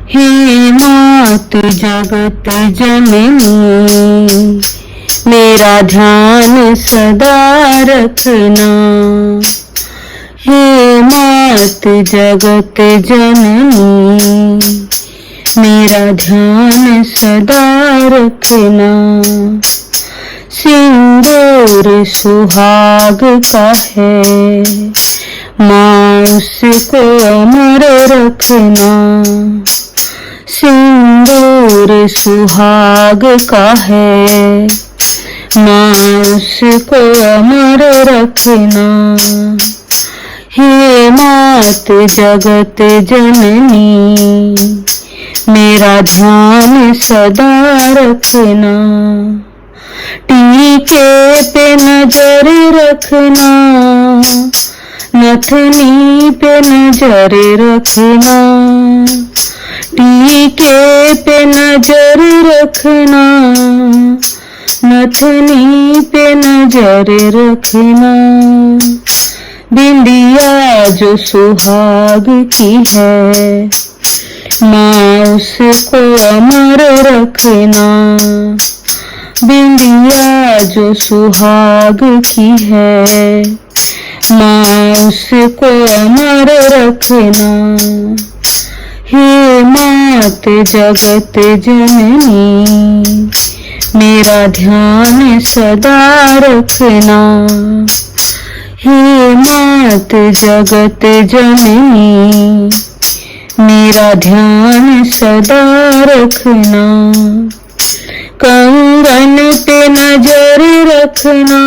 हे मात जगत जननी, मेरा ध्यान सदा रखना। हे मात जगत जननी, मेरा ध्यान सदा रखना। सिंदूर सुहाग का है, माँ उसको अमर रखना। सिंदूर सुहाग का है, माँ उसको अमर रखना। हे मात जगत जननी, मेरा ध्यान सदा रखना। टीके पे नजर रखना, नथनी पे नजर रखना। टीके पे नजर रखना, नथनी पे नजर रखना। बिंदिया जो सुहाग की है, माँ उसको अमर रखना। बिंदिया जो सुहाग की है, माँ उसको अमर रखना। हे मात जगत जननी, मेरा ध्यान सदा रखना। हे मात जगत जननी, मेरा ध्यान सदा रखना। कंगन पे नजर रखना,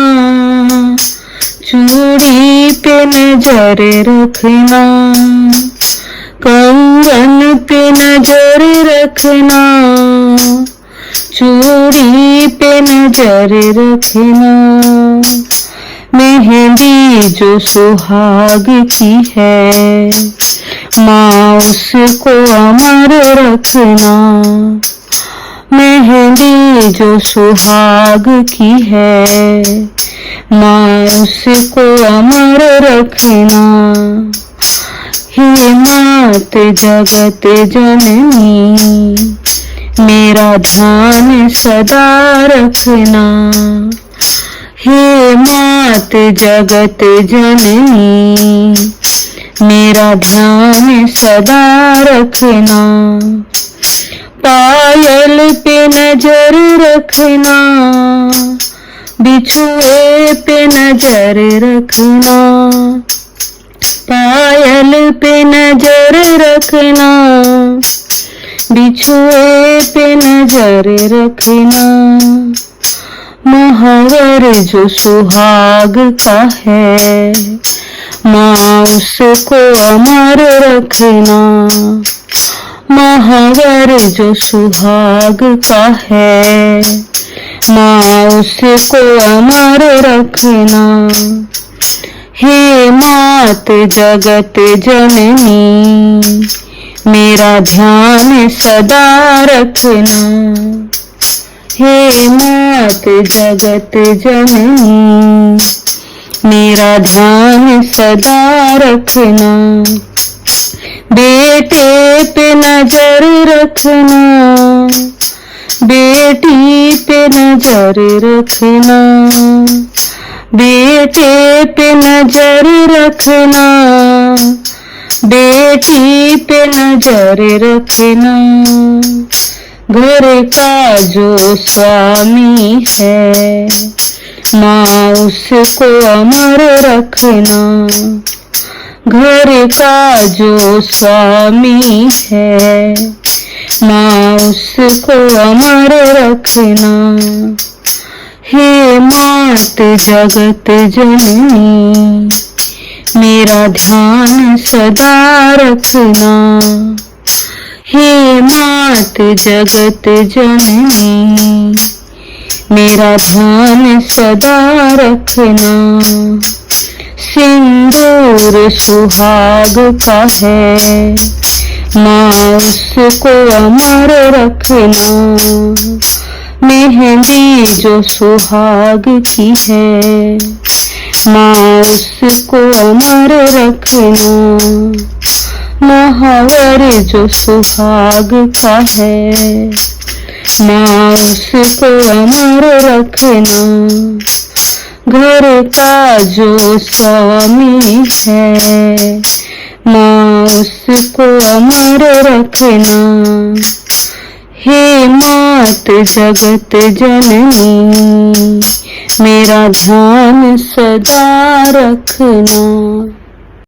चूड़ी पे नजर रखना। कंगन पे नजर रखना, चूड़ी पे नजर रखना। मेहंदी जो सुहाग की है, माँ उसको अमर रखना। मेहंदी जो सुहाग की है, माँ उसको अमर रखना। हे मात जगत जननी, मेरा ध्यान सदा रखना। हे मात जगत जननी, मेरा ध्यान सदा रखना। पायल पे नजर रखना, बिछुए पे नजर रखना। पायल पे नजर रखना, बिछुए पे नजर रखना। महावर जो सुहाग का है, माँ उसको अमर रखना। महावर जो सुहाग का है, माँ उसको अमर रखना। हे मात जगत जननी, मेरा ध्यान सदा रखना। हे मात जगत जननी, मेरा ध्यान सदा रखना। बेटे पे नजर रखना, बेटी पे नजर रखना। बेटे पे नजर रखना, बेटी पे नजर रखना। घर का जो स्वामी है, माँ उसको अमर रखना। घर का जो स्वामी है, माँ उसको अमर रखना। हे मात जगत जननी, मेरा ध्यान सदा रखना। हे मात जगत जननी, मेरा ध्यान सदा रखना। सिंदूर सुहाग का है, माँ उसको अमर रखना। मेहंदी जो सुहाग की है, माँ उसको अमर रखना। महावर जो सुहाग का है, माँ उसको अमर रखना। घर का जो स्वामी है, माँ उसको अमर रखना। हे मात जगत जननी, मेरा ध्यान सदा रखना।